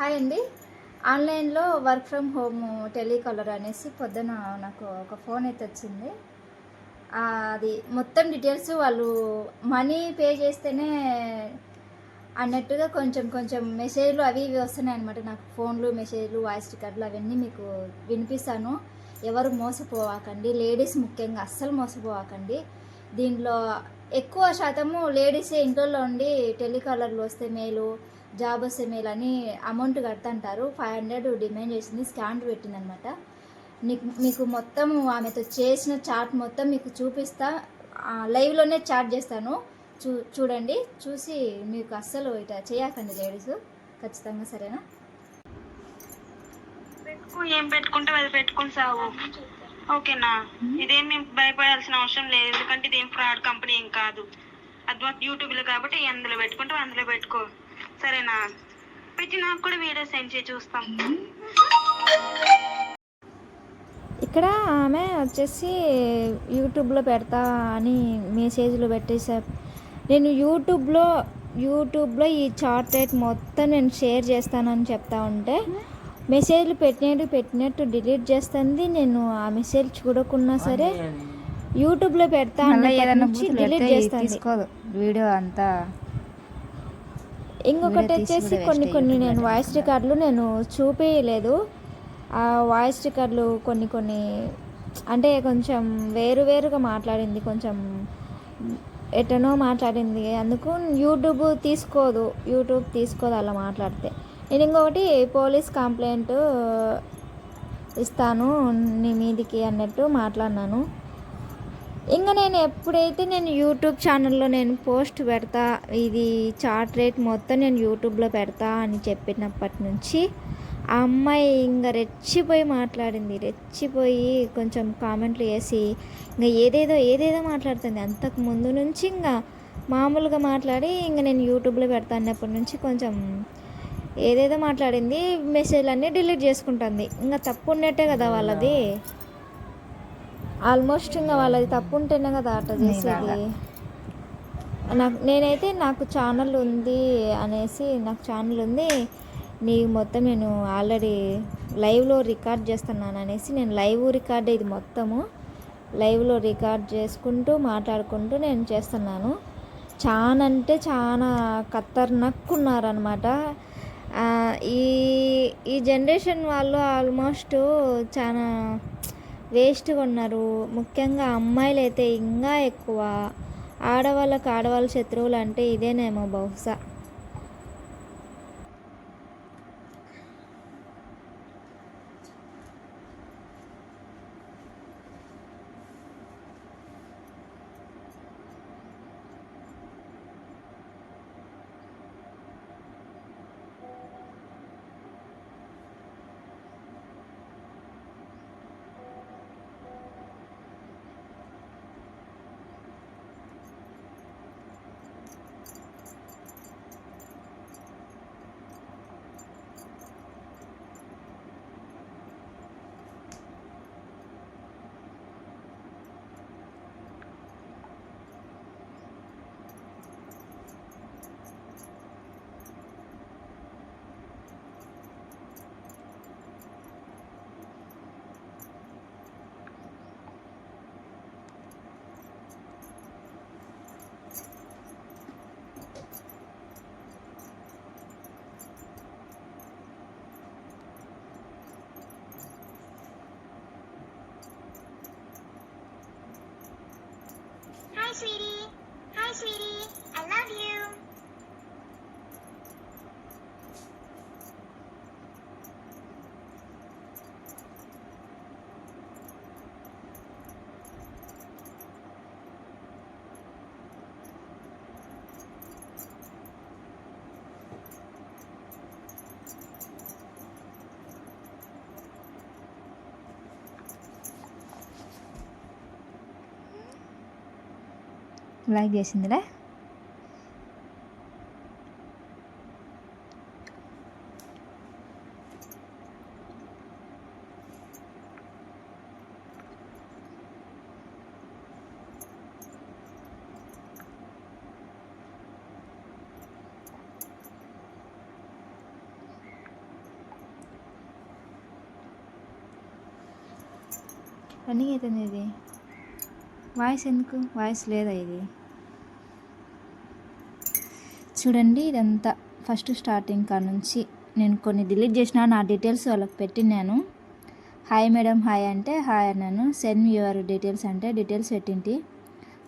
Hi అండి. ఆన్లైన్లో work from home telecaller అనేసి పొద్దున నాకు ఒక ఫోన్ అయితే వచ్చింది. అది మొత్తం డీటెయిల్స్ వాళ్ళు మనీ పే చేస్తేనే అన్నట్టుగా కొంచెం కొంచెం మెసేజ్లు అవి ఇవి వస్తున్నాయి అనమాట. నాకు ఫోన్లు, మెసేజ్లు, వాయిస్ రికార్డులు అవన్నీ మీకు వినిపిస్తాను. ఎవరు మోసపోవాకండి, లేడీస్ ముఖ్యంగా అస్సలు మోసపోవాకండి. దీంట్లో ఎక్కువ శాతము లేడీసే ఇంట్లో ఉండి టెలికాలర్లు వస్తే మేలు, జాబ్ వస్తే మేలు అని అమౌంట్ కడతంటారు. 500 డిమాండ్ చేసింది, స్కాన్ పెట్టిందనమాట. మీకు మొత్తం ఆమెతో చేసిన చాట్ మొత్తం మీకు చూపిస్తా. లైవ్లోనే చాట్ చేస్తాను, చూడండి. చూసి మీకు అస్సలు ఇట్లా చేయకండి లేడీస్, ఖచ్చితంగా. సరేనా? ఏం పెట్టుకుంటే అది పెట్టుకుని సాగు, ఓకేనా? ఇదేమి భయపడాల్సిన అవసరం లేదు, ఎందుకంటే ఇదేం ఫ్రాడ్ కంపెనీ ఏం కాదు. అది యూట్యూబ్లో కాబట్టి అందులో పెట్టుకుంటే అందులో పెట్టుకో, సరేనా? పెట్టి నాకు కూడా వీడియో సెండ్ చేసి చూస్తాం. ఇక్కడ ఆమె వచ్చేసి యూట్యూబ్లో పెడతా అని మెసేజ్లు పెట్టేసా. నేను యూట్యూబ్లో ఈ చార్ట్ రేట్ మొత్తం నేను షేర్ చేస్తానని చెప్తా ఉంటే మెసేజ్లు పెట్టినట్టు డిలీట్ చేస్తుంది. నేను ఆ మెసేజ్ చూడకున్నా సరే యూట్యూబ్లో పెడతా నుంచి డిలీట్ చేస్తాను వీడియో అంతా. ఇంకొకటి వచ్చేసి కొన్ని నేను వాయిస్ రికార్డులు నేను చూపించలేదు. ఆ వాయిస్ రికార్డులు కొన్ని అంటే కొంచెం వేరుగా మాట్లాడింది, కొంచెం ఎటనో మాట్లాడింది. అందుకు యూట్యూబ్ తీసుకోదు అలా మాట్లాడితే. నేను ఇంకొకటి పోలీస్ కంప్లైంట్ ఇస్తాను నీ మీదికి అన్నట్టు మాట్లాడినాను. ఇంకా నేను ఎప్పుడైతే యూట్యూబ్ ఛానల్లో నేను పోస్ట్ పెడతా, ఇది చార్ట్ రేట్ మొత్తం నేను యూట్యూబ్లో పెడతా అని చెప్పినప్పటి నుంచి ఆ అమ్మాయి ఇంకా రెచ్చిపోయి మాట్లాడింది. రెచ్చిపోయి కొంచెం కామెంట్లు వేసి ఇంకా ఏదేదో మాట్లాడుతుంది. అంతకు ముందు నుంచి ఇంకా మామూలుగా మాట్లాడి ఇంకా నేను యూట్యూబ్లో పెడతా అన్నప్పటి నుంచి కొంచెం ఏదేదో మాట్లాడింది. మెసేజ్లు అన్నీ డిలీట్ చేసుకుంటుంది. ఇంకా తప్పు ఉన్నట్టే కదా వాళ్ళది. ఆల్మోస్ట్ ఇంకా వాళ్ళది తప్పు ఉంటేనే కదా అట్లా చేసేది. నాకు ఛానల్ ఉంది అనేసి, నాకు ఛానల్ ఉంది, నీకు మొత్తం నేను ఆల్రెడీ లైవ్లో రికార్డ్ చేస్తున్నాను అనేసి, నేను లైవ్ రికార్డ్ ఇది మొత్తము లైవ్లో రికార్డ్ చేసుకుంటూ మాట్లాడుకుంటూ నేను చేస్తున్నాను. చాలా అంటే చాలా ఖతర్నక్కున్నారనమాట. ఈ జనరేషన్ వాళ్ళు ఆల్మోస్ట్ చాలా వేస్ట్గా ఉన్నారు. ముఖ్యంగా అమ్మాయిలు అయితే ఇంకా ఎక్కువ. ఆడవాళ్ళ శత్రువులు అంటే ఇదేనేమో బహుశా. Hi sweetie, I love you. Like చేసిందిలే. రన్నింగ్ అవుతుంది ఇది. వాయిస్ ఎందుకు? వాయిస్ లేదా ఇది? చూడండి ఇదంతా ఫస్ట్ స్టార్టింగ్ కాడ నుంచి నేను కొన్ని డిలీట్ చేసిన, నా డీటెయిల్స్ వాళ్ళకి పెట్టినాను. హాయ్ మేడం హాయ్ అంటే హాయ్ అన్నాను. సెండ్ యువర్ డీటెయిల్స్ అంటే డీటెయిల్స్ పెట్టింటి,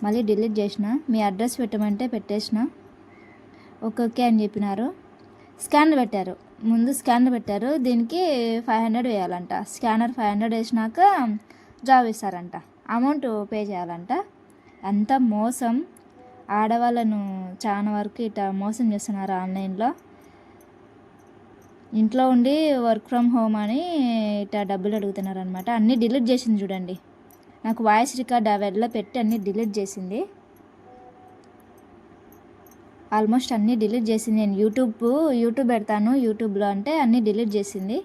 మళ్ళీ డిలీట్ చేసిన. మీ అడ్రస్ పెట్టమంటే పెట్టేసిన. ఓకే అని చెప్పినారు. స్కానర్ పెట్టారు, ముందు స్కానర్ పెట్టారు. దీనికి 500 వేయాలంట. స్కానర్ 500 వేసినాక జాబ్ ఇస్తారంట, అమౌంట్ పే చేయాలంట. అంత మోసం. ఆడవాళ్ళను చాలా వరకు ఇట్లా మోసం చేస్తున్నారు ఆన్లైన్లో. ఇంట్లో ఉండి వర్క్ ఫ్రమ్ హోమ్ అని ఇట్లా డబ్బులు అడుగుతున్నారు అనమాట. అన్నీ డిలీట్ చేసింది చూడండి. నాకు వాయిస్ రికార్డ్ అవెల్లా పెట్టి అన్నీ డిలీట్ చేసింది. ఆల్మోస్ట్ అన్నీ డిలీట్ చేసింది. నేను యూట్యూబ్ పెడతాను యూట్యూబ్లో అంటే అన్నీ డిలీట్ చేసింది.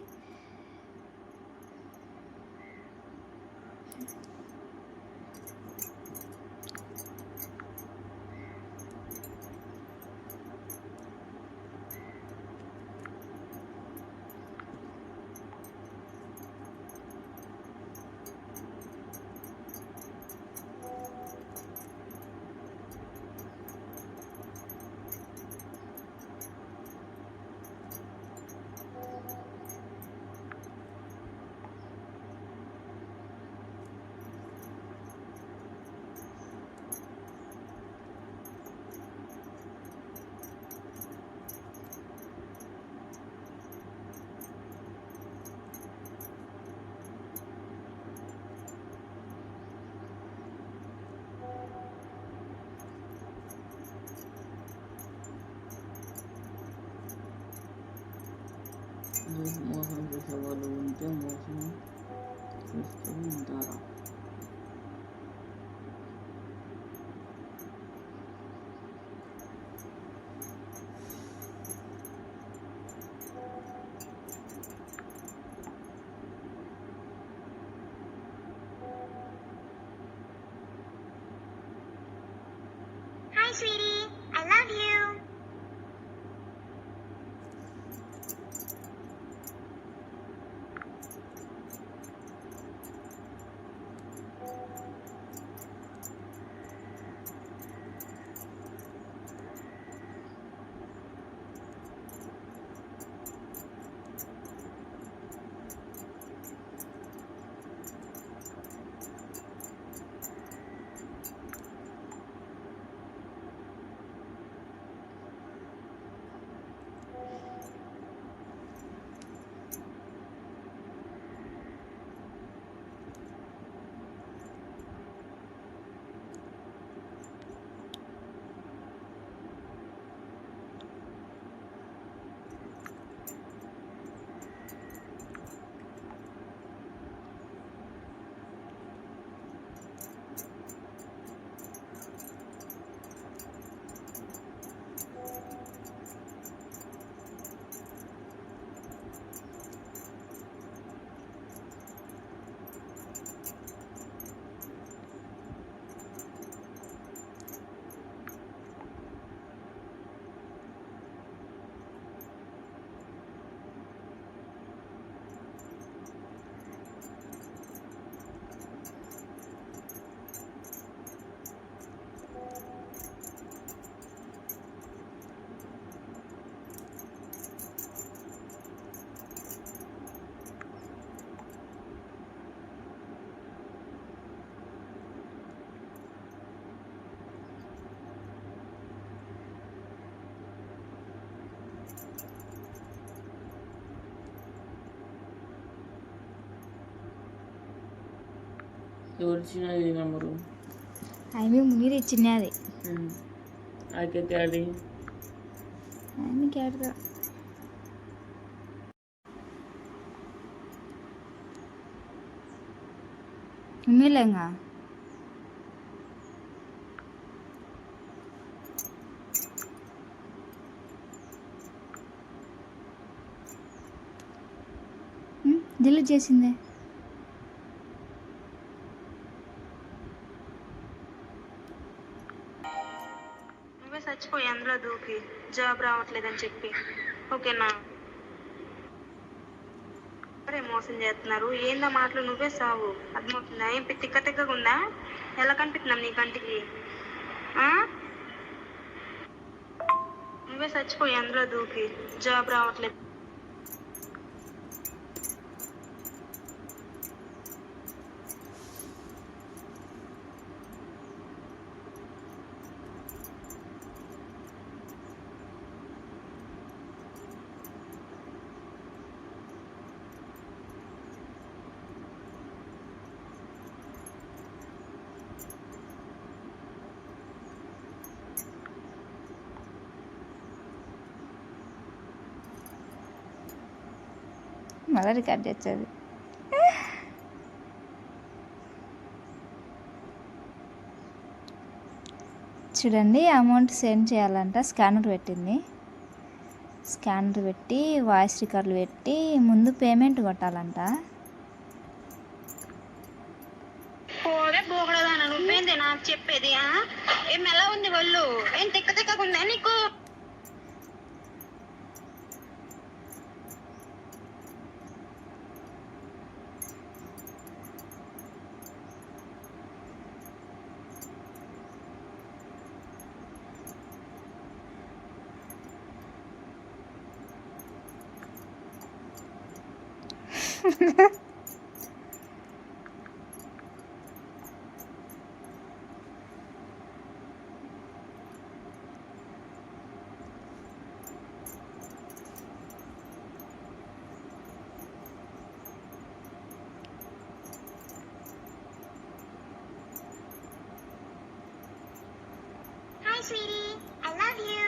మోసం చేసే వాళ్ళు ఉంటే మోసం చేస్తూ ఉంటారా? Hi sweetie, I love you. ఎవరిచ్చిన ఈ నెంబరు? ఆమె మీరు ఇచ్చినది. అయితే డాడీ ఆమె కేడదా మిలేంగా. డిలీట్ చేసిందే. నువ్వే చచ్చిపోయి అందులో దూకి జాబ్ రావట్లేదని చెప్పి. ఓకేనా? ఎవరే మోసం చేస్తున్నారు? ఏందా మాటలు? నువ్వే సావు. అర్థమవుతుందా? ఏం తిక్క తిక్కగా ఉందా? ఎలా కనిపిస్తున్నాం నీ కంటికి? ఆ? నువ్వే చచ్చిపోయి అందులో దూకి జాబ్ రావట్లేదు. మళ్ళీ రికార్డ్ చేస్తుంది. చూడండి, అమౌంట్ సెండ్ చేయాలంట. స్కానర్ పెట్టింది. స్కానర్ పెట్టి వాయిస్ రికార్డులు పెట్టి ముందు పేమెంట్ కొట్టాలంట. పోరే పోకూడదానా? నువ్వేంది నాకు చెప్పేది? ఏం ఎలా ఉంది వాళ్ళు? ఏం తిక్క తిక్కగా ఉందా నీకు? Hi, sweetie. I love you.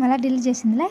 మళ్ళీ డిలీట్ చేసిందిలే.